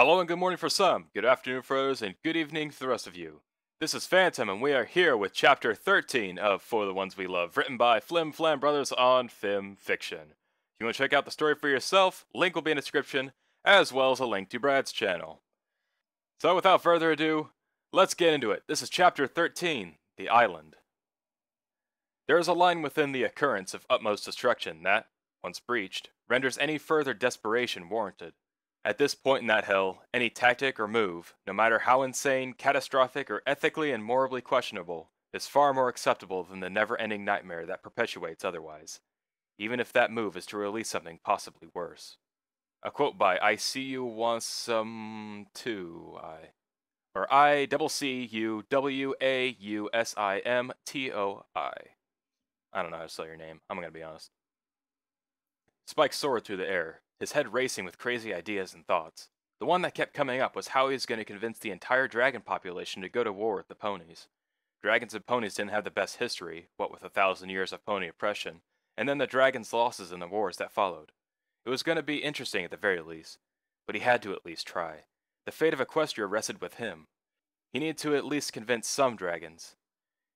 Hello and good morning for some, good afternoon for others, and good evening to the rest of you. This is Phantom, and we are here with Chapter 13 of For the Ones We Love, written by Flim Brothers on FIM Fiction. If you want to check out the story for yourself, link will be in the description, as well as a link to Brad's channel. So without further ado, let's get into it. This is Chapter 13, The Island. There is a line within the occurrence of utmost destruction that, once breached, renders any further desperation warranted. At this point in that hell, any tactic or move, no matter how insane, catastrophic, or ethically and morally questionable, is far more acceptable than the never-ending nightmare that perpetuates otherwise, even if that move is to release something possibly worse. A quote by ICCUWAUNSIMTOI, or ICCUWAUSIMTOI. I don't know how to spell your name, I'm gonna be honest. Spike soared through the air, his head racing with crazy ideas and thoughts. The one that kept coming up was how he was going to convince the entire dragon population to go to war with the ponies. Dragons and ponies didn't have the best history, what with 1,000 years of pony oppression, and then the dragons' losses in the wars that followed. It was going to be interesting at the very least, but he had to at least try. The fate of Equestria rested with him. He needed to at least convince some dragons.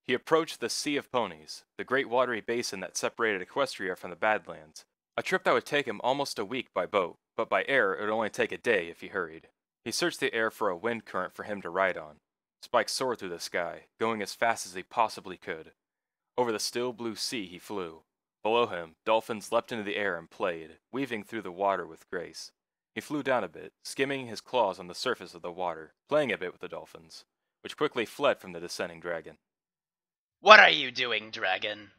He approached the Sea of Ponies, the great watery basin that separated Equestria from the Badlands. A trip that would take him almost a week by boat, but by air it would only take a day if he hurried. He searched the air for a wind current for him to ride on. Spike soared through the sky, going as fast as he possibly could. Over the still blue sea he flew. Below him, dolphins leapt into the air and played, weaving through the water with grace. He flew down a bit, skimming his claws on the surface of the water, playing a bit with the dolphins, which quickly fled from the descending dragon. What are you doing, dragon?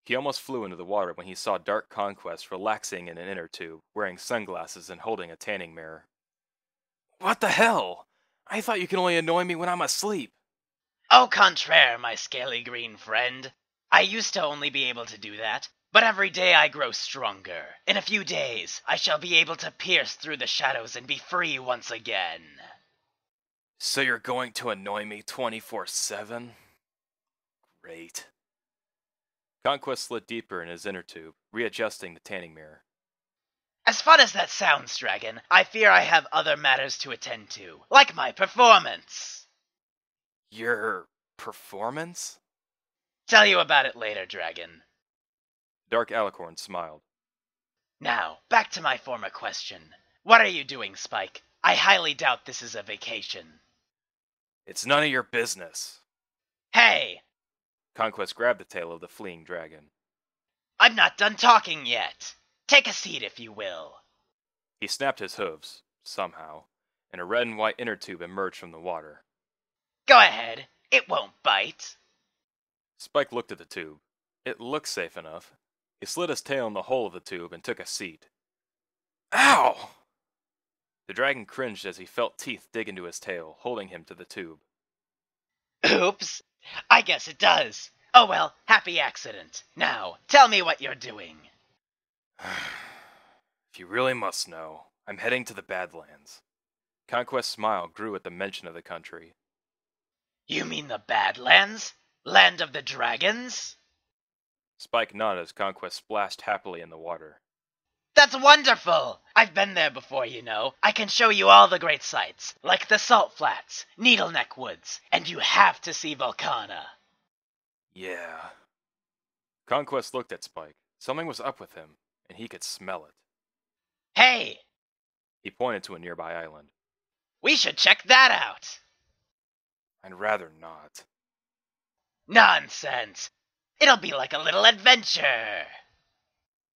He almost flew into the water when he saw Dark Conquest relaxing in an inner tube, wearing sunglasses and holding a tanning mirror. What the hell? I thought you could only annoy me when I'm asleep. Au contraire, my scaly green friend. I used to only be able to do that, but every day I grow stronger. In a few days, I shall be able to pierce through the shadows and be free once again. So you're going to annoy me 24/7? Great. Conquest slid deeper in his inner tube, readjusting the tanning mirror. As fun as that sounds, dragon, I fear I have other matters to attend to, like my performance. Your performance? Tell you about it later, dragon. Dark Alicorn smiled. Now, back to my former question. What are you doing, Spike? I highly doubt this is a vacation. It's none of your business. Hey! Conquest grabbed the tail of the fleeing dragon. I'm not done talking yet. Take a seat, if you will. He snapped his hooves, somehow, and a red and white inner tube emerged from the water. Go ahead. It won't bite. Spike looked at the tube. It looked safe enough. He slid his tail in the hole of the tube and took a seat. Ow! The dragon cringed as he felt teeth dig into his tail, holding him to the tube. Oops. I guess it does. Oh well, happy accident. Now, tell me what you're doing. If you really must know, I'm heading to the Badlands. Conquest's smile grew at the mention of the country. You mean the Badlands? Land of the dragons? Spike nodded as Conquest splashed happily in the water. That's wonderful! I've been there before, you know. I can show you all the great sights, like the Salt Flats, Needleneck Woods, and you have to see Volcana. Yeah. Conquest looked at Spike. Something was up with him, and he could smell it. Hey! He pointed to a nearby island. We should check that out! I'd rather not. Nonsense! It'll be like a little adventure!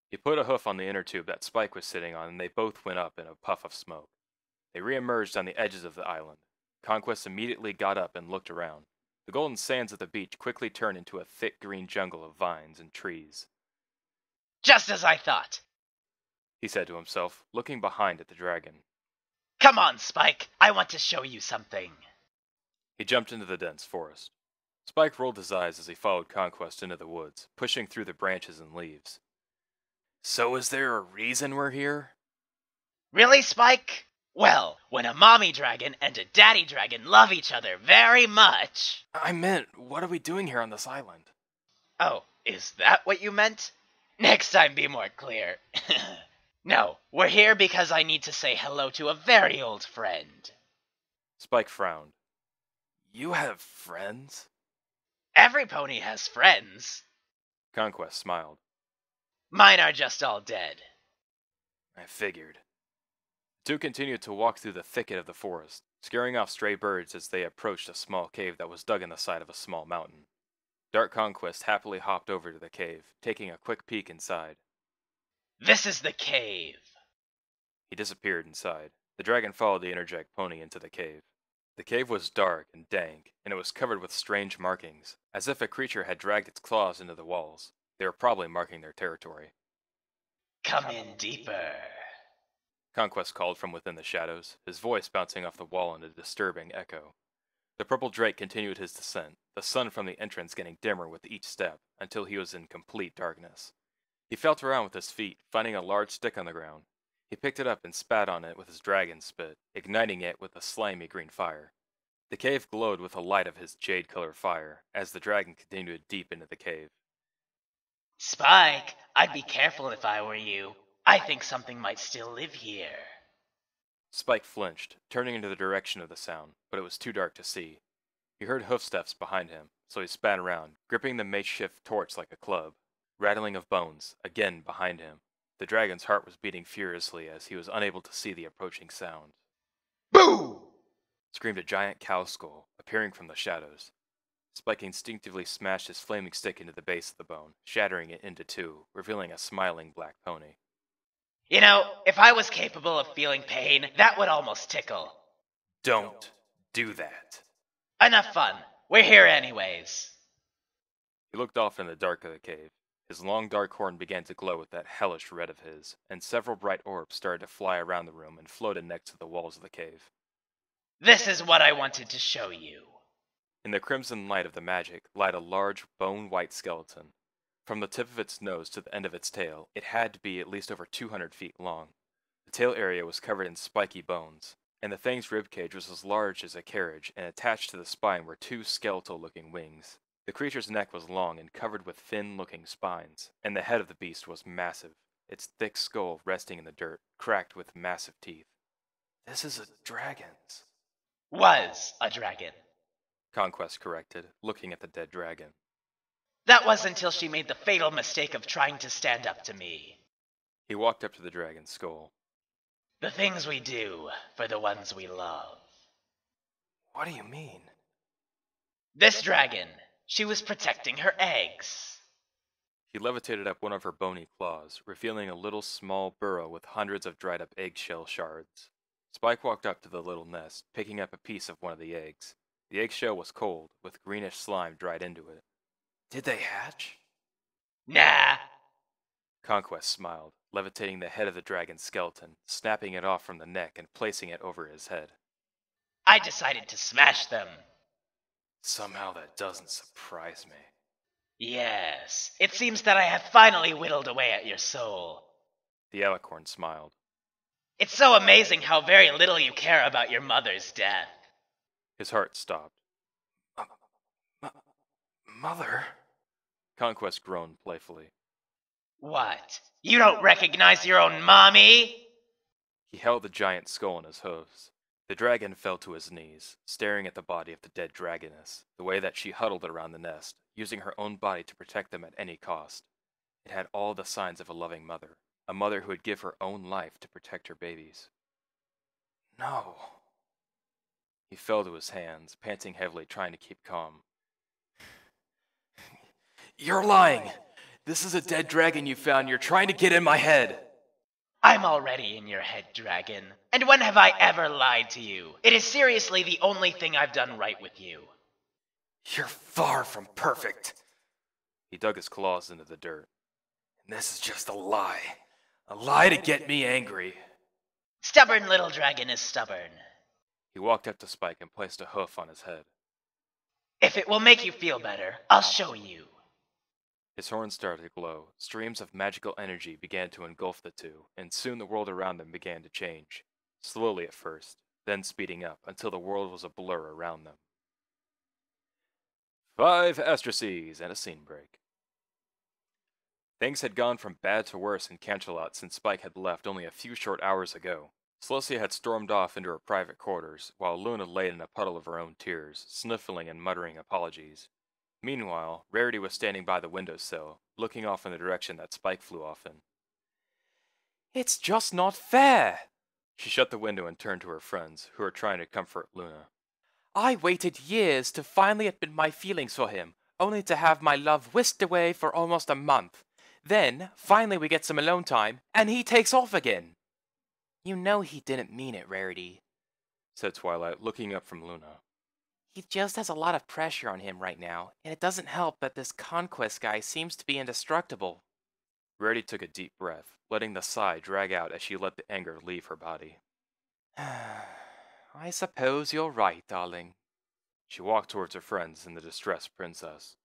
He put a hoof on the inner tube that Spike was sitting on, and they both went up in a puff of smoke. They re-emerged on the edges of the island. Conquest immediately got up and looked around. The golden sands of the beach quickly turned into a thick green jungle of vines and trees. Just as I thought, He said to himself, looking behind at the dragon. Come on, Spike. I want to show you something. He jumped into the dense forest. Spike rolled his eyes as he followed Conquest into the woods, pushing through the branches and leaves. So is there a reason we're here? Really, Spike? Well, when a mommy dragon and a daddy dragon love each other very much... I meant, what are we doing here on this island? Oh, is that what you meant? Next time be more clear. No, we're here because I need to say hello to a very old friend. Spike frowned. You have friends? Every pony has friends. Conquest smiled. Mine are just all dead. I figured. The two continued to walk through the thicket of the forest, scaring off stray birds as they approached a small cave that was dug in the side of a small mountain. Dark Conquest happily hopped over to the cave, taking a quick peek inside. This is the cave. He disappeared inside. The dragon followed the energetic pony into the cave. The cave was dark and dank, and it was covered with strange markings, as if a creature had dragged its claws into the walls. They were probably marking their territory. Come in deeper. Conquest called from within the shadows, his voice bouncing off the wall in a disturbing echo. The purple drake continued his descent, the sun from the entrance getting dimmer with each step, until he was in complete darkness. He felt around with his feet, finding a large stick on the ground. He picked it up and spat on it with his dragon spit, igniting it with a slimy green fire. The cave glowed with the light of his jade-colored fire, as the dragon continued deep into the cave. Spike, I'd be careful if I were you. I think something might still live here. Spike flinched, turning into the direction of the sound, but it was too dark to see. He heard hoofsteps behind him, so he spat around, gripping the makeshift torch like a club. Rattling of bones, again behind him. The dragon's heart was beating furiously as he was unable to see the approaching sound. Boo! Screamed a giant cow skull, appearing from the shadows. Spike instinctively smashed his flaming stick into the base of the bone, shattering it into two, revealing a smiling black pony. You know, if I was capable of feeling pain, that would almost tickle. Don't do that. Enough fun. We're here anyways. He looked off in the dark of the cave. His long dark horn began to glow with that hellish red of his, and several bright orbs started to fly around the room and floated next to the walls of the cave. This is what I wanted to show you. In the crimson light of the magic lied a large, bone-white skeleton. From the tip of its nose to the end of its tail, it had to be at least over 200 feet long. The tail area was covered in spiky bones, and the thing's ribcage was as large as a carriage, and attached to the spine were two skeletal-looking wings. The creature's neck was long and covered with thin-looking spines, and the head of the beast was massive, its thick skull resting in the dirt, cracked with massive teeth. This is a dragon's. Was a dragon. Conquest corrected, looking at the dead dragon. That was until she made the fatal mistake of trying to stand up to me. He walked up to the dragon's skull. The things we do for the ones we love. What do you mean? This dragon, she was protecting her eggs. He levitated up one of her bony claws, revealing a little small burrow with hundreds of dried up eggshell shards. Spike walked up to the little nest, picking up a piece of one of the eggs. The eggshell was cold, with greenish slime dried into it. Did they hatch? Nah. Conquest smiled, levitating the head of the dragon's skeleton, snapping it off from the neck and placing it over his head. I decided to smash them. Somehow that doesn't surprise me. Yes, it seems that I have finally whittled away at your soul. The alicorn smiled. It's so amazing how very little you care about your mother's death. His heart stopped. Mother? Conquest groaned playfully. What? You don't recognize your own mommy? He held the giant skull in his hooves. The dragon fell to his knees, staring at the body of the dead dragoness, the way that she huddled around the nest, using her own body to protect them at any cost. It had all the signs of a loving mother, a mother who would give her own life to protect her babies. No. He fell to his hands, panting heavily, trying to keep calm. You're lying! This is a dead dragon you found. You're trying to get in my head! I'm already in your head, dragon. And when have I ever lied to you? It is seriously the only thing I've done right with you. You're far from perfect. He dug his claws into the dirt. And this is just a lie. A lie to get me angry. Stubborn little dragon is stubborn. He walked up to Spike and placed a hoof on his head. If it will make you feel better, I'll show you. His horn started to glow. Streams of magical energy began to engulf the two, and soon the world around them began to change. Slowly at first, then speeding up until the world was a blur around them. 5 asteroseas and a scene break. Things had gone from bad to worse in Canchalot since Spike had left only a few short hours ago. Celosia had stormed off into her private quarters, while Luna lay in a puddle of her own tears, sniffling and muttering apologies. Meanwhile, Rarity was standing by the windowsill, looking off in the direction that Spike flew off in. "It's just not fair!" She shut the window and turned to her friends, who were trying to comfort Luna. "I waited years to finally admit my feelings for him, only to have my love whisked away for almost a month. Then, finally we get some alone time, and he takes off again." "You know he didn't mean it, Rarity," said Twilight, looking up from Luna. "He just has a lot of pressure on him right now, and it doesn't help that this Conquest guy seems to be indestructible." Rarity took a deep breath, letting the sigh drag out as she let the anger leave her body. "I suppose you're right, darling." She walked towards her friends and the distressed princess.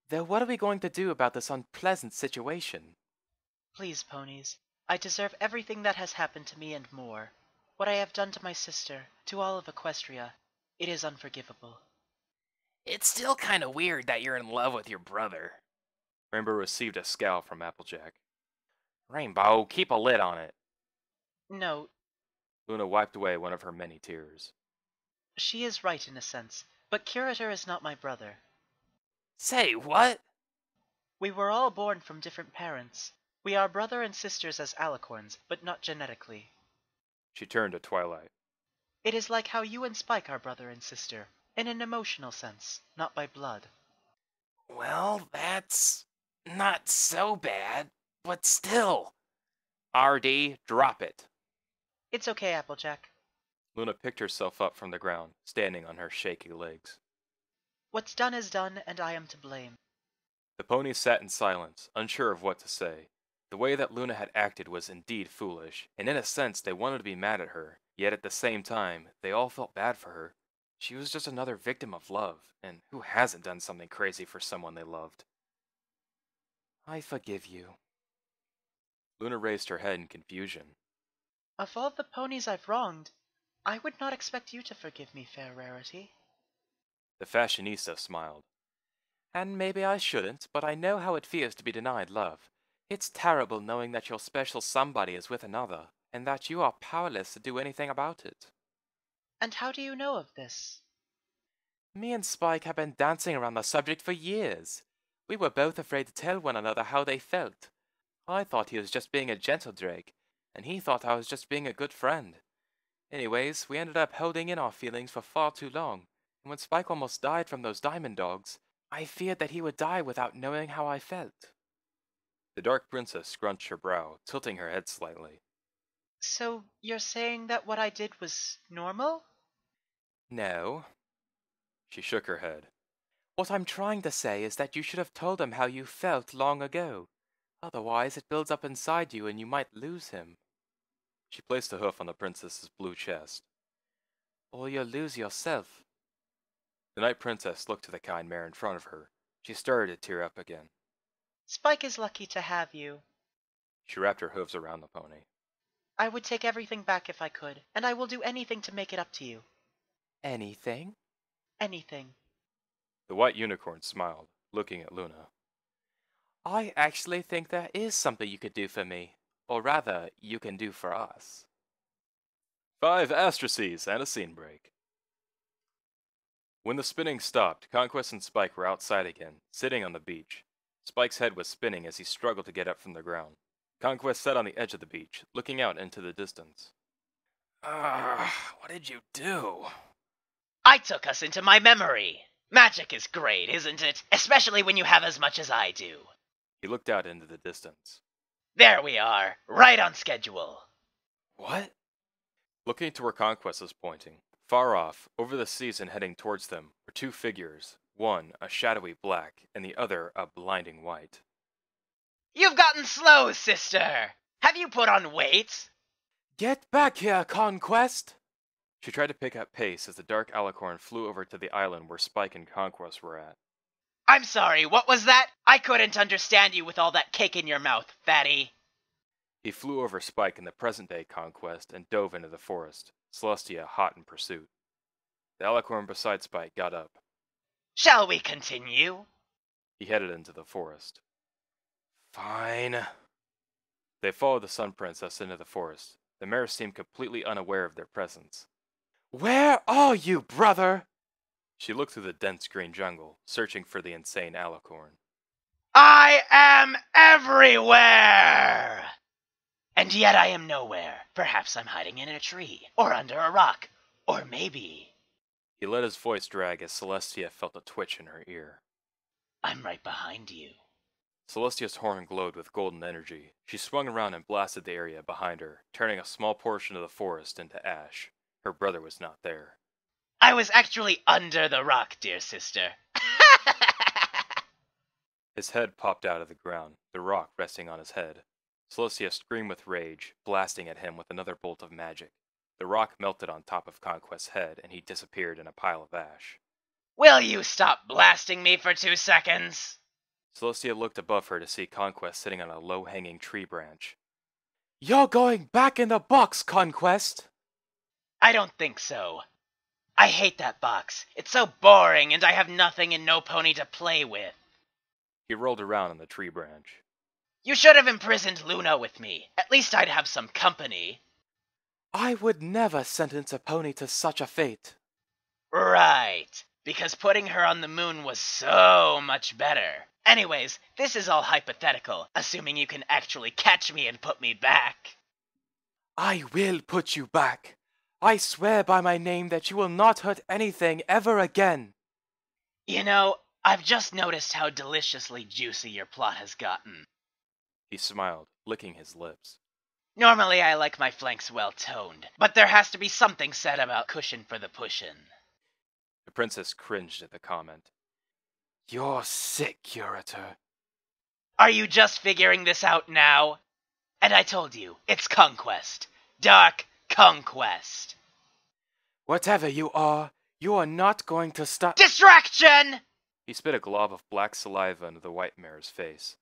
"Though what are we going to do about this unpleasant situation?" Please, ponies. I deserve everything that has happened to me and more. What I have done to my sister, to all of Equestria, it is unforgivable. "It's still kinda weird that you're in love with your brother." Rainbow received a scowl from Applejack. "Rainbow, keep a lid on it." No, Luna wiped away one of her many tears. she is right in a sense, but Curator is not my brother. "Say what?" We were all born from different parents. We are brother and sisters as alicorns, but not genetically. She turned to Twilight. It is like how you and Spike are brother and sister, in an emotional sense, not by blood. "Well, that's not so bad, but still." "RD, drop it." It's okay, Applejack. Luna picked herself up from the ground, standing on her shaky legs. What's done is done, and I am to blame. The ponies sat in silence, unsure of what to say. The way that Luna had acted was indeed foolish, and in a sense they wanted to be mad at her, yet at the same time, they all felt bad for her. She was just another victim of love, and who hasn't done something crazy for someone they loved? "I forgive you." Luna raised her head in confusion. Of all the ponies I've wronged, I would not expect you to forgive me, fair Rarity. The fashionista smiled. "And maybe I shouldn't, but I know how it feels to be denied love. It's terrible knowing that your special somebody is with another, and that you are powerless to do anything about it." And how do you know of this? "Me and Spike have been dancing around the subject for years. We were both afraid to tell one another how they felt. I thought he was just being a gentle drake, and he thought I was just being a good friend. Anyways, we ended up holding in our feelings for far too long, and when Spike almost died from those diamond dogs, I feared that he would die without knowing how I felt." The Dark Princess scrunched her brow, tilting her head slightly. So, you're saying that what I did was normal? "No." She shook her head. "What I'm trying to say is that you should have told him how you felt long ago. Otherwise, it builds up inside you and you might lose him." She placed a hoof on the princess's blue chest. "Or you'll lose yourself." The Night Princess looked to the kind mare in front of her. She started to tear up again. Spike is lucky to have you. She wrapped her hooves around the pony. I would take everything back if I could, and I will do anything to make it up to you. "Anything?" Anything. The white unicorn smiled, looking at Luna. "I actually think there is something you could do for me. Or rather, you can do for us." 5 astraces and a scene break. When the spinning stopped, Conquest and Spike were outside again, sitting on the beach. Spike's head was spinning as he struggled to get up from the ground. Conquest sat on the edge of the beach, looking out into the distance. What did you do?" I took us into my memory. Magic is great, isn't it? Especially when you have as much as I do. He looked out into the distance. There we are, right on schedule. "What?" Looking to where Conquest was pointing, far off, over the seas and heading towards them, were 2 figures, one a shadowy black, and the other a blinding white. You've gotten slow, sister. Have you put on weight? "Get back here, Conquest!" She tried to pick up pace as the dark alicorn flew over to the island where Spike and Conquest were at. I'm sorry, what was that? I couldn't understand you with all that cake in your mouth, fatty. He flew over Spike in the present-day Conquest and dove into the forest, Celestia hot in pursuit. The alicorn beside Spike got up. Shall we continue? He headed into the forest. Fine. They followed the Sun Princess into the forest. The mare seemed completely unaware of their presence. Where are you, brother? She looked through the dense green jungle, searching for the insane alicorn. I am everywhere! And yet I am nowhere. Perhaps I'm hiding in a tree, or under a rock, or maybe... He let his voice drag as Celestia felt a twitch in her ear. I'm right behind you. Celestia's horn glowed with golden energy. She swung around and blasted the area behind her, turning a small portion of the forest into ash. Her brother was not there. I was actually under the rock, dear sister. His head popped out of the ground, the rock resting on his head. Celestia screamed with rage, blasting at him with another bolt of magic. The rock melted on top of Conquest's head, and he disappeared in a pile of ash. Will you stop blasting me for 2 seconds? Celestia looked above her to see Conquest sitting on a low-hanging tree branch. You're going back in the box, Conquest! I don't think so. I hate that box. It's so boring, and I have nothing and no pony to play with. He rolled around on the tree branch. You should have imprisoned Luna with me. At least I'd have some company. I would never sentence a pony to such a fate. Right. Because putting her on the moon was so much better. Anyways, this is all hypothetical, assuming you can actually catch me and put me back. I will put you back. I swear by my name that you will not hurt anything ever again. You know, I've just noticed how deliciously juicy your plot has gotten. He smiled, licking his lips. Normally I like my flanks well-toned, but there has to be something said about cushion for the pushin'. The princess cringed at the comment. You're sick, curator. Are you just figuring this out now? And I told you, it's Conquest. Dark Conquest. Whatever you are not going to stop— Distraction! He spit a glob of black saliva into the white mare's face.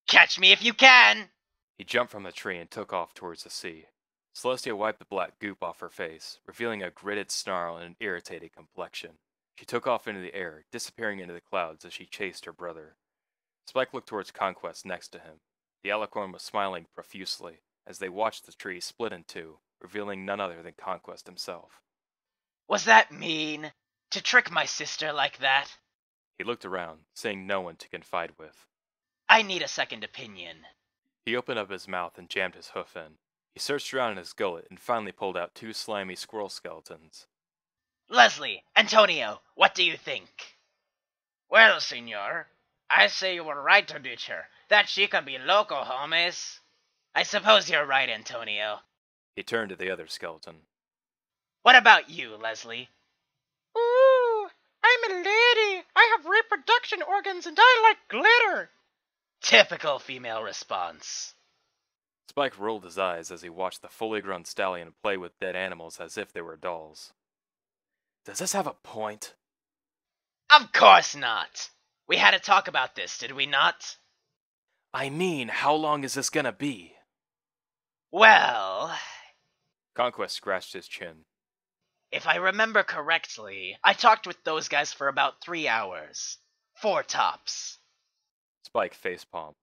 Catch me if you can! He jumped from the tree and took off towards the sea. Celestia wiped the black goop off her face, revealing a gritted snarl and an irritated complexion. She took off into the air, disappearing into the clouds as she chased her brother. Spike looked towards Conquest next to him. The alicorn was smiling profusely as they watched the tree split in two, revealing none other than Conquest himself. Was that mean? To trick my sister like that? He looked around, seeing no one to confide with. I need a second opinion. He opened up his mouth and jammed his hoof in. He searched around in his gullet and finally pulled out 2 slimy squirrel skeletons. Leslie, Antonio, what do you think? Well, senor, I say you were right to ditch her. That she can be loco, homies. I suppose you're right, Antonio. He turned to the other skeleton. What about you, Leslie? Ooh, I'm a lady. I have reproduction organs and I like glitter. Typical female response. Spike rolled his eyes as he watched the fully grown stallion play with dead animals as if they were dolls. Does this have a point? Of course not. We had to talk about this, did we not? I mean, how long is this gonna be? Well... Conquest scratched his chin. If I remember correctly, I talked with those guys for about 3 hours. 4 tops. Spike facepalmed.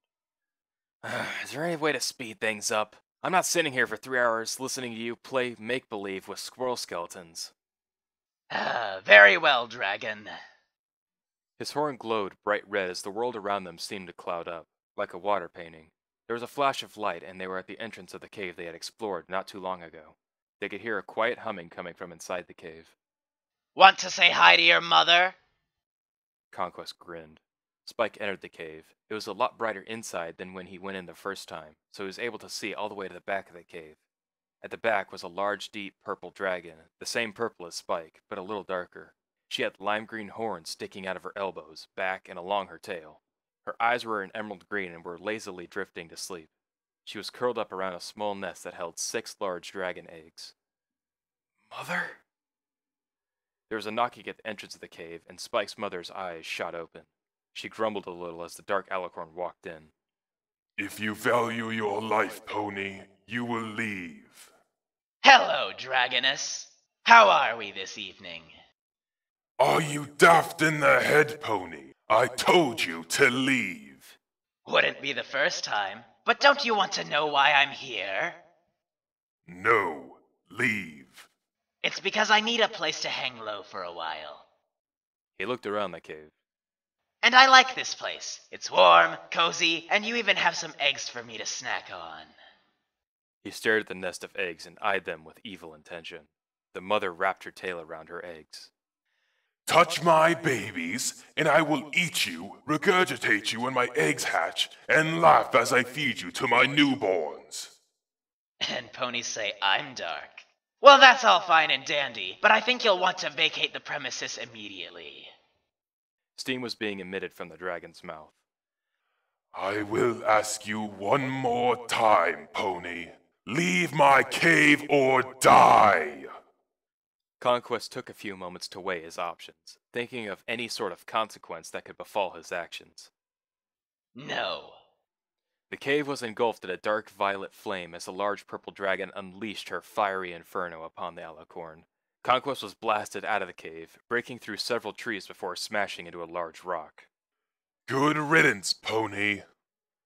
Is there any way to speed things up? I'm not sitting here for 3 hours listening to you play make-believe with squirrel skeletons. Very well, dragon. His horn glowed bright red as the world around them seemed to cloud up, like a water painting. There was a flash of light, and they were at the entrance of the cave they had explored not too long ago. They could hear a quiet humming coming from inside the cave. Want to say hi to your mother? Conquest grinned. Spike entered the cave. It was a lot brighter inside than when he went in the first time, so he was able to see all the way to the back of the cave. At the back was a large, deep purple dragon, the same purple as Spike, but a little darker. She had lime green horns sticking out of her elbows, back, and along her tail. Her eyes were an emerald green and were lazily drifting to sleep. She was curled up around a small nest that held 6 large dragon eggs. Mother? There was a knocking at the entrance of the cave, and Spike's mother's eyes shot open. She grumbled a little as the dark alicorn walked in. If you value your life, pony, you will leave. Hello, dragoness. How are we this evening? Are you daft in the head, pony? I told you to leave. Wouldn't be the first time. But don't you want to know why I'm here? No, leave. It's because I need a place to hang low for a while. He looked around the cave. And I like this place. It's warm, cozy, and you even have some eggs for me to snack on. He stared at the nest of eggs and eyed them with evil intention. The mother wrapped her tail around her eggs. Touch my babies, and I will eat you, regurgitate you when my eggs hatch, and laugh as I feed you to my newborns. And ponies say I'm dark. Well, that's all fine and dandy, but I think you'll want to vacate the premises immediately. Steam was being emitted from the dragon's mouth. I will ask you one more time, pony. Leave my cave or die! Conquest took a few moments to weigh his options, thinking of any sort of consequence that could befall his actions. No. The cave was engulfed in a dark violet flame as a large purple dragon unleashed her fiery inferno upon the alicorn. Conquest was blasted out of the cave, breaking through several trees before smashing into a large rock. Good riddance, pony.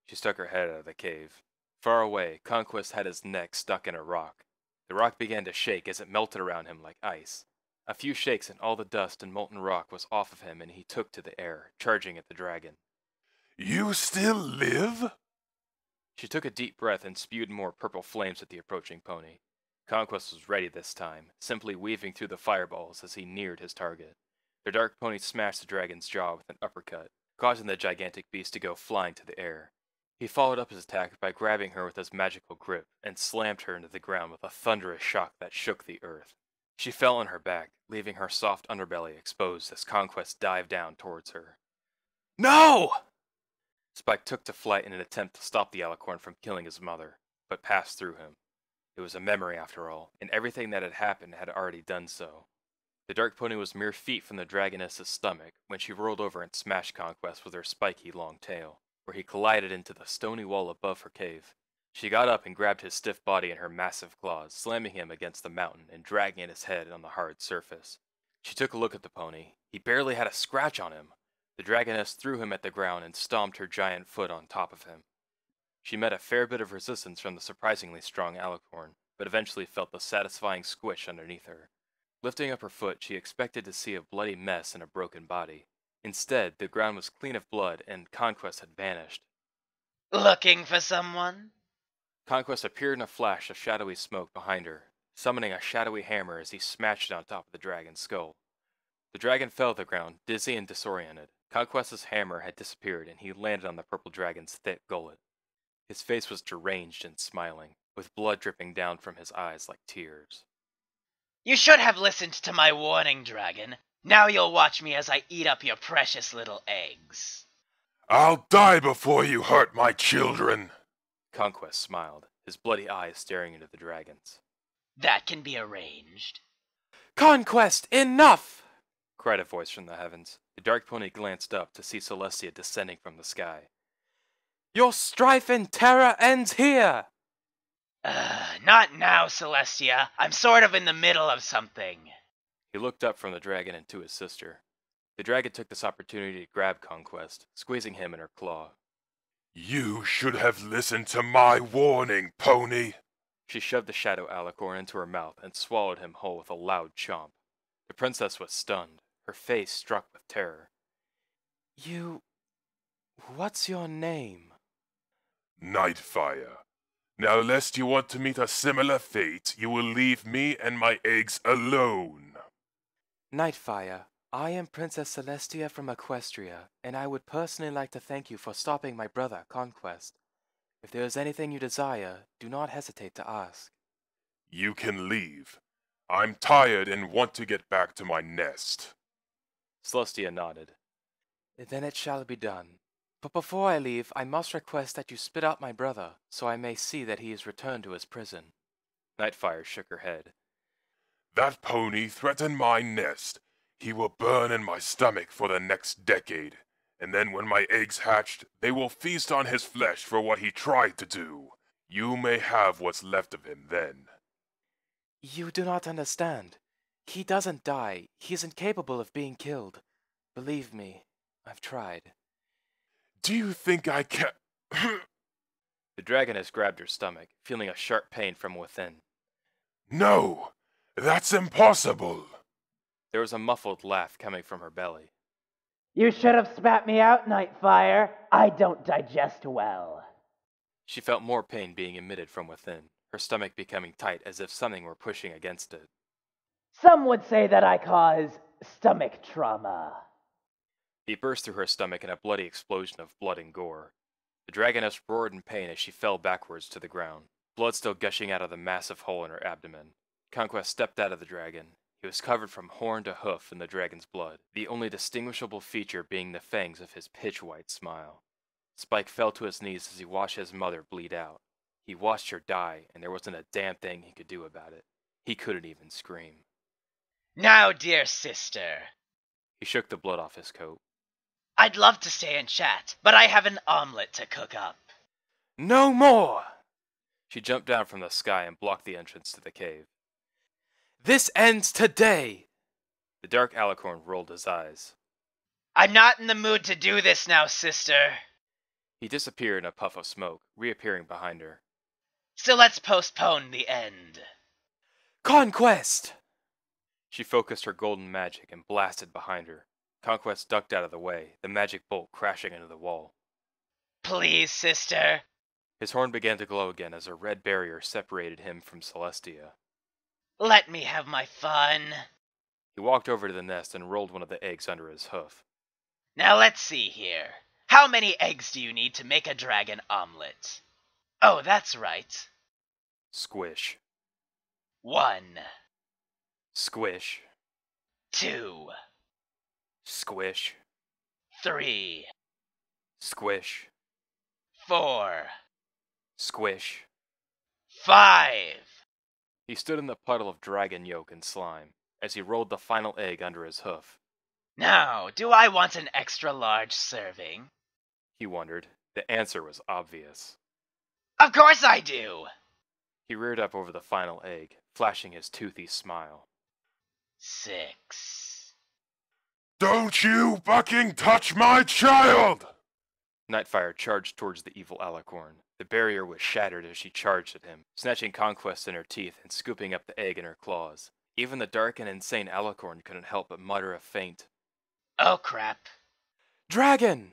She stuck her head out of the cave. Far away, Conquest had his neck stuck in a rock. The rock began to shake as it melted around him like ice. A few shakes and all the dust and molten rock was off of him and he took to the air, charging at the dragon. You still live? She took a deep breath and spewed more purple flames at the approaching pony. Conquest was ready this time, simply weaving through the fireballs as he neared his target. The dark pony smashed the dragon's jaw with an uppercut, causing the gigantic beast to go flying to the air. He followed up his attack by grabbing her with his magical grip and slammed her into the ground with a thunderous shock that shook the earth. She fell on her back, leaving her soft underbelly exposed as Conquest dived down towards her. No! Spike took to flight in an attempt to stop the alicorn from killing his mother, but passed through him. It was a memory after all, and everything that had happened had already done so. The dark pony was mere feet from the dragoness's stomach when she rolled over and smashed Conquest with her spiky long tail, where he collided into the stony wall above her cave. She got up and grabbed his stiff body in her massive claws, slamming him against the mountain and dragging at his head on the hard surface. She took a look at the pony. He barely had a scratch on him. The dragoness threw him at the ground and stomped her giant foot on top of him. She met a fair bit of resistance from the surprisingly strong alicorn, but eventually felt the satisfying squish underneath her. Lifting up her foot, she expected to see a bloody mess and a broken body. Instead, the ground was clean of blood and Conquest had vanished. Looking for someone? Conquest appeared in a flash of shadowy smoke behind her, summoning a shadowy hammer as he smashed it on top of the dragon's skull. The dragon fell to the ground, dizzy and disoriented. Conquest's hammer had disappeared and he landed on the purple dragon's thick gullet. His face was deranged and smiling, with blood dripping down from his eyes like tears. You should have listened to my warning, dragon. Now you'll watch me as I eat up your precious little eggs. I'll die before you hurt my children. Conquest smiled, his bloody eyes staring into the dragon's. That can be arranged. Conquest, enough! Cried a voice from the heavens. The dark pony glanced up to see Celestia descending from the sky. Your strife and terror ends here! Not now, Celestia. I'm sort of in the middle of something. He looked up from the dragon and to his sister. The dragon took this opportunity to grab Conquest, squeezing him in her claw. You should have listened to my warning, pony. She shoved the shadow alicorn into her mouth and swallowed him whole with a loud chomp. The princess was stunned, her face struck with terror. What's your name? Nightfire. Now, lest you want to meet a similar fate, you will leave me and my eggs alone. Nightfire, I am Princess Celestia from Equestria, and I would personally like to thank you for stopping my brother, Conquest. If there is anything you desire, do not hesitate to ask. You can leave. I'm tired and want to get back to my nest. Celestia nodded. Then it shall be done. But before I leave, I must request that you spit out my brother, so I may see that he is returned to his prison. Nightfire shook her head. That pony threatened my nest. He will burn in my stomach for the next decade, and then when my eggs hatched, they will feast on his flesh for what he tried to do. You may have what's left of him then. You do not understand. He doesn't die. He is incapable of being killed. Believe me, I've tried. Do you think I can... The dragoness grabbed her stomach, feeling a sharp pain from within. No, that's impossible. There was a muffled laugh coming from her belly. You should have spat me out, Nightfire. I don't digest well. She felt more pain being emitted from within, her stomach becoming tight as if something were pushing against it. Some would say that I cause stomach trauma. He burst through her stomach in a bloody explosion of blood and gore. The dragoness roared in pain as she fell backwards to the ground, blood still gushing out of the massive hole in her abdomen. Conquest stepped out of the dragon. He was covered from horn to hoof in the dragon's blood, the only distinguishable feature being the fangs of his pitch-white smile. Spike fell to his knees as he watched his mother bleed out. He watched her die, and there wasn't a damn thing he could do about it. He couldn't even scream. Now, dear sister. He shook the blood off his coat. I'd love to stay and chat, but I have an omelet to cook up. No more! She jumped down from the sky and blocked the entrance to the cave. This ends today! The dark alicorn rolled his eyes. I'm not in the mood to do this now, sister. He disappeared in a puff of smoke, reappearing behind her. So let's postpone the end. Conquest! She focused her golden magic and blasted behind her. Conquest ducked out of the way, the magic bolt crashing into the wall. Please, sister. His horn began to glow again as a red barrier separated him from Celestia. Let me have my fun. He walked over to the nest and rolled one of the eggs under his hoof. Now let's see here. How many eggs do you need to make a dragon omelet? Oh, that's right. Squish. 1, Squish. 2, Squish. 3, Squish. 4, Squish. 5. He stood in the puddle of dragon yolk and slime as he rolled the final egg under his hoof. Now, do I want an extra large serving? He wondered. The answer was obvious. Of course I do! He reared up over the final egg, flashing his toothy smile. 6. Don't you fucking touch my child! Nightfire charged towards the evil alicorn. The barrier was shattered as she charged at him, snatching Conquest in her teeth and scooping up the egg in her claws. Even the dark and insane alicorn couldn't help but mutter a feint. Oh crap. Dragon!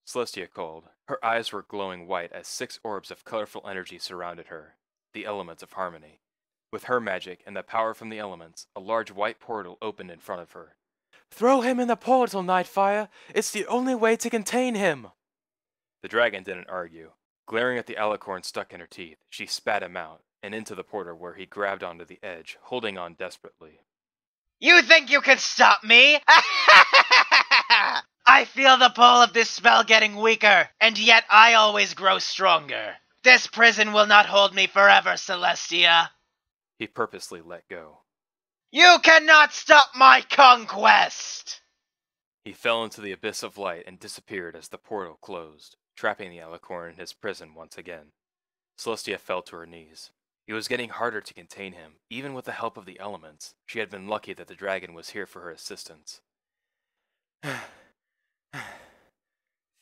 Celestia called. Her eyes were glowing white as 6 orbs of colorful energy surrounded her, the elements of harmony. With her magic and the power from the elements, a large white portal opened in front of her. Throw him in the portal, Nightfire! It's the only way to contain him! The dragon didn't argue. Glaring at the alicorn stuck in her teeth, she spat him out, and into the portal where he grabbed onto the edge, holding on desperately. You think you can stop me? I feel the pull of this spell getting weaker, and yet I always grow stronger. This prison will not hold me forever, Celestia. He purposely let go. You cannot stop my conquest! He fell into the abyss of light and disappeared as the portal closed, trapping the alicorn in his prison once again. Celestia fell to her knees. It was getting harder to contain him, even with the help of the elements. She had been lucky that the dragon was here for her assistance.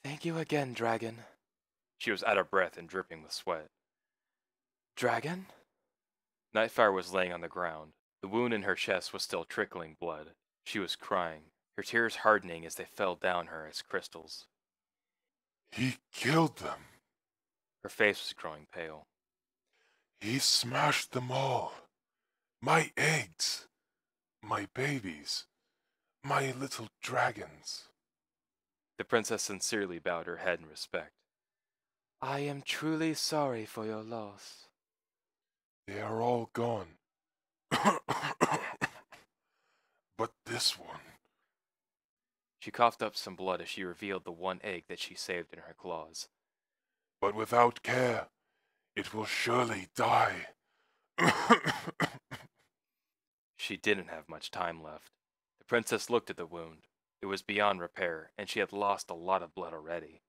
Thank you again, dragon. She was out of breath and dripping with sweat. Dragon? Nightfire was laying on the ground. The wound in her chest was still trickling blood. She was crying, her tears hardening as they fell down her as crystals. He killed them. Her face was growing pale. He smashed them all. My eggs. My babies. My little dragons. The princess sincerely bowed her head in respect. I am truly sorry for your loss. They are all gone. But this one. She coughed up some blood as she revealed the one egg that she saved in her claws. But without care, it will surely die. She didn't have much time left. The princess looked at the wound. It was beyond repair, and she had lost a lot of blood already.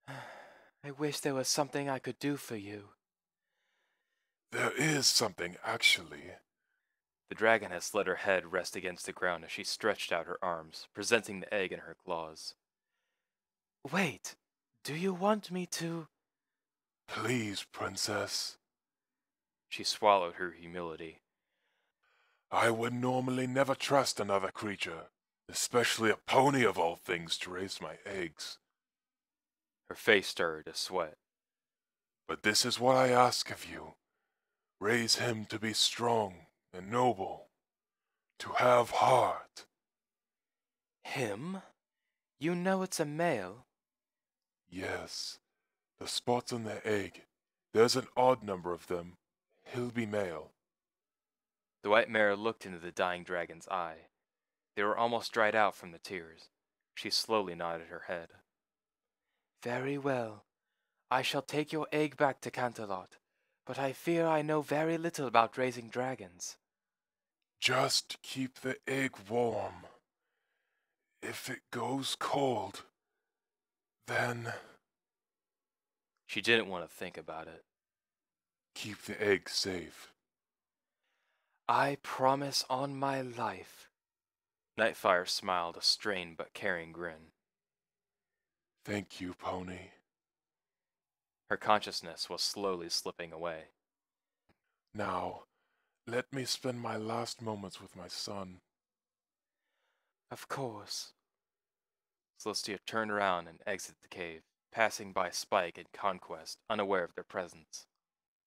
I wish there was something I could do for you. There is something, actually. The dragoness let her head rest against the ground as she stretched out her arms, presenting the egg in her claws. Wait, Do you want me to? Please, princess. She swallowed her humility. I would normally never trust another creature, especially a pony of all things, to raise my eggs. Her face started to sweat. But this is what I ask of you. Raise him to be strong and noble, to have heart. Him? You know it's a male. Yes, the spots on the egg. There's an odd number of them. He'll be male. The white mare looked into the dying dragon's eye. They were almost dried out from the tears. She slowly nodded her head. Very well. I shall take your egg back to Canterlot, but I fear I know very little about raising dragons. Just keep the egg warm. If it goes cold, then... She didn't want to think about it. Keep the egg safe. I promise on my life. Nightfire smiled a strained but caring grin. Thank you, Pony. Her consciousness was slowly slipping away. Now, let me spend my last moments with my son. Of course. Celestia turned around and exited the cave, passing by Spike and Conquest, unaware of their presence.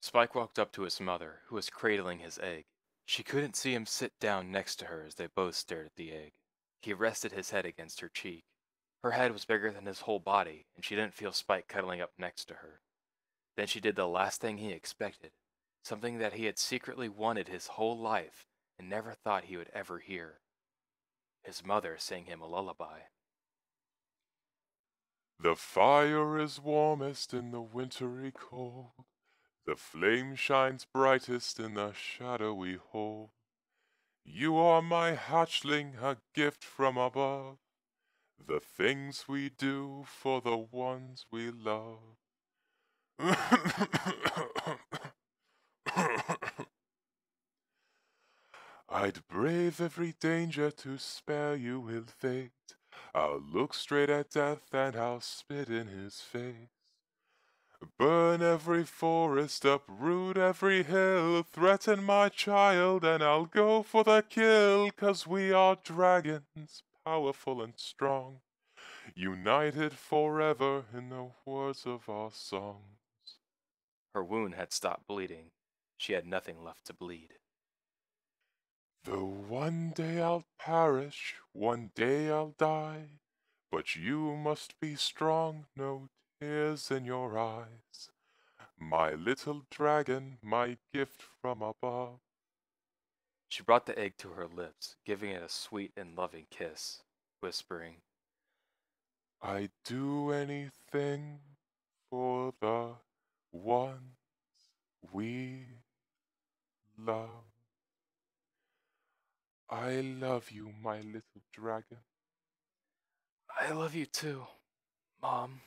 Spike walked up to his mother, who was cradling his egg. She couldn't see him sit down next to her as they both stared at the egg. He rested his head against her cheek. Her head was bigger than his whole body, and she didn't feel Spike cuddling up next to her. Then she did the last thing he expected, something that he had secretly wanted his whole life and never thought he would ever hear. His mother sang him a lullaby. The fire is warmest in the wintry cold. The flame shines brightest in the shadow we hold. You are my hatchling, a gift from above. The things we do for the ones we love. I'd brave every danger to spare you ill fate. I'll look straight at death and I'll spit in his face. Burn every forest, uproot every hill, threaten my child and I'll go for the kill, 'cause we are dragons, powerful and strong, united forever in the words of our songs. Her wound had stopped bleeding. She had nothing left to bleed. Though one day I'll perish, one day I'll die, but you must be strong, no tears in your eyes. My little dragon, my gift from above. She brought the egg to her lips, giving it a sweet and loving kiss, whispering, I'd do anything for the ones we love. I love you, my little dragon. I love you too, Mom.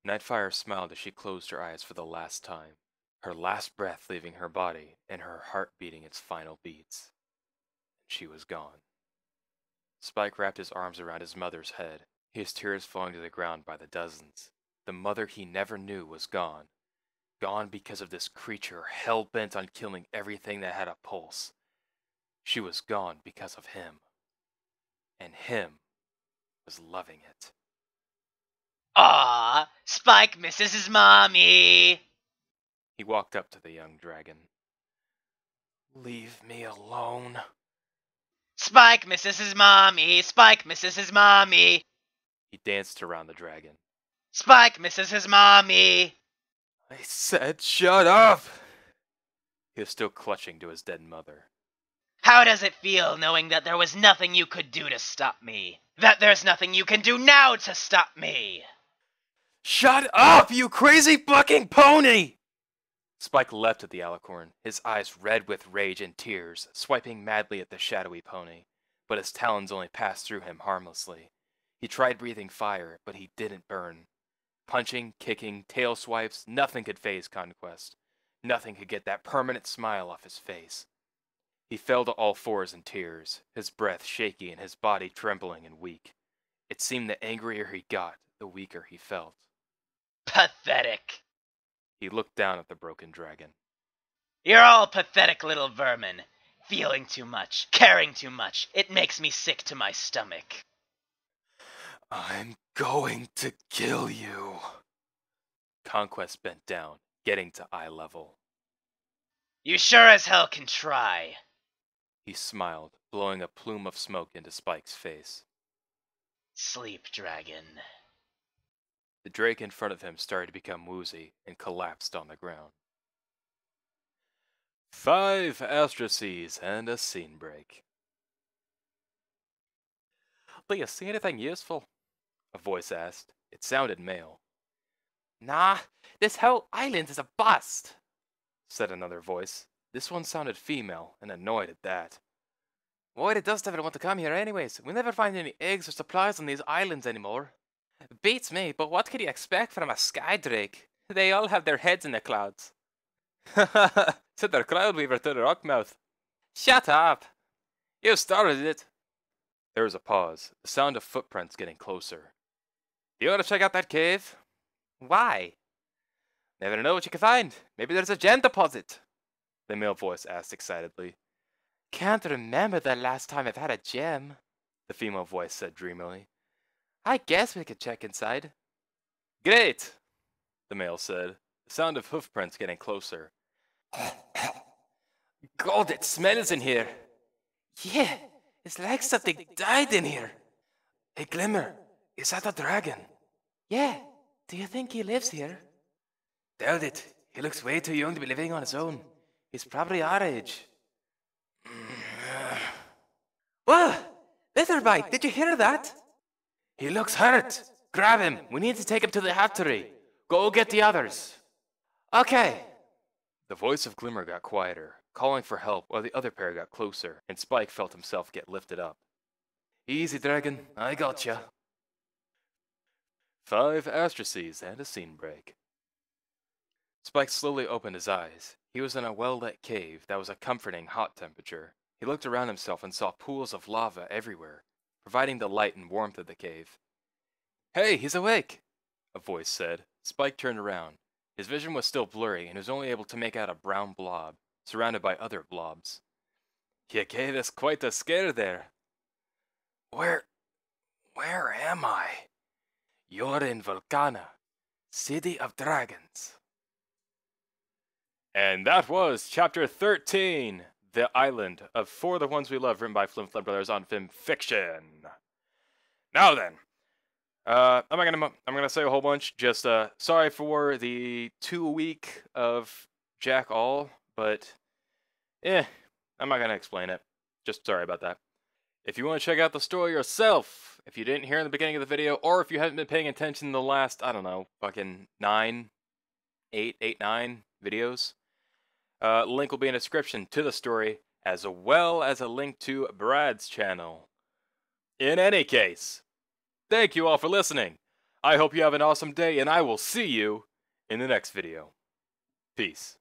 Nightfire smiled as she closed her eyes for the last time, her last breath leaving her body and her heart beating its final beats. She was gone. Spike wrapped his arms around his mother's head, his tears falling to the ground by the dozens. The mother he never knew was gone. Gone because of this creature hell-bent on killing everything that had a pulse. She was gone because of him. And him was loving it. Aw, Spike misses his mommy. He walked up to the young dragon. Leave me alone. Spike misses his mommy. Spike misses his mommy. He danced around the dragon. Spike misses his mommy. I said shut up! He was still clutching to his dead mother. How does it feel knowing that there was nothing you could do to stop me? That there's nothing you can do now to stop me? Shut up, you crazy fucking pony! Spike leapt at the alicorn, his eyes red with rage and tears, swiping madly at the shadowy pony, but his talons only passed through him harmlessly. He tried breathing fire, but he didn't burn. Punching, kicking, tail swipes, nothing could faze Conquest. Nothing could get that permanent smile off his face. He fell to all fours in tears, his breath shaky and his body trembling and weak. It seemed the angrier he got, the weaker he felt. Pathetic. He looked down at the broken dragon. You're all pathetic little vermin. Feeling too much, caring too much. It makes me sick to my stomach. I'm going to kill you. Conquest bent down, getting to eye level. You sure as hell can try. He smiled, blowing a plume of smoke into Spike's face. Sleep, dragon. The drake in front of him started to become woozy and collapsed on the ground. 5 astraces and a scene break. Do you see anything useful? A voice asked. It sounded male. Nah, this whole island is a bust, said another voice. This one sounded female and annoyed at that. Why does everyone want to come here anyways? We never find any eggs or supplies on these islands anymore. Beats me, but what could you expect from a sky drake? They all have their heads in the clouds. Haha, said their cloud weaver to the rockmouth. Shut up! You started it. There was a pause, the sound of footprints getting closer. Do you want to check out that cave? Why? Never know what you can find. Maybe there's a gem deposit. The male voice asked excitedly. Can't remember the last time I've had a gem, the female voice said dreamily. I guess we could check inside. Great, the male said, the sound of hoofprints getting closer. God, it smells in here. Yeah, it's like something died in here. Hey, Glimmer, is that a dragon? Yeah, do you think he lives here? Doubt it. He looks way too young to be living on his own. He's probably our age. Whoa! Litherbite, did you hear that? He looks hurt. Grab him. We need to take him to the hatchery. Go get the others. Okay. The voice of Glimmer got quieter, calling for help while the other pair got closer, and Spike felt himself get lifted up. Easy, dragon. I gotcha. 5 astraces and a scene break. Spike slowly opened his eyes. He was in a well-lit cave that was a comforting hot temperature. He looked around himself and saw pools of lava everywhere, providing the light and warmth of the cave. Hey, he's awake, a voice said. Spike turned around. His vision was still blurry, and he was only able to make out a brown blob, surrounded by other blobs. You gave us quite a scare there. Where am I? You're in Volcana, City of Dragons. And that was Chapter 13, The Island of For the Ones We Love, written by Flim Brothers on FIM Fiction. Now then, I'm gonna say a whole bunch. Just sorry for the 2 week of Jack All, but I'm not gonna explain it. Just sorry about that. If you want to check out the story yourself, if you didn't hear in the beginning of the video, or if you haven't been paying attention in the last, I don't know, fucking 9 videos, link will be in the description to the story, as well as a link to Brad's channel. In any case, thank you all for listening. I hope you have an awesome day, and I will see you in the next video. Peace.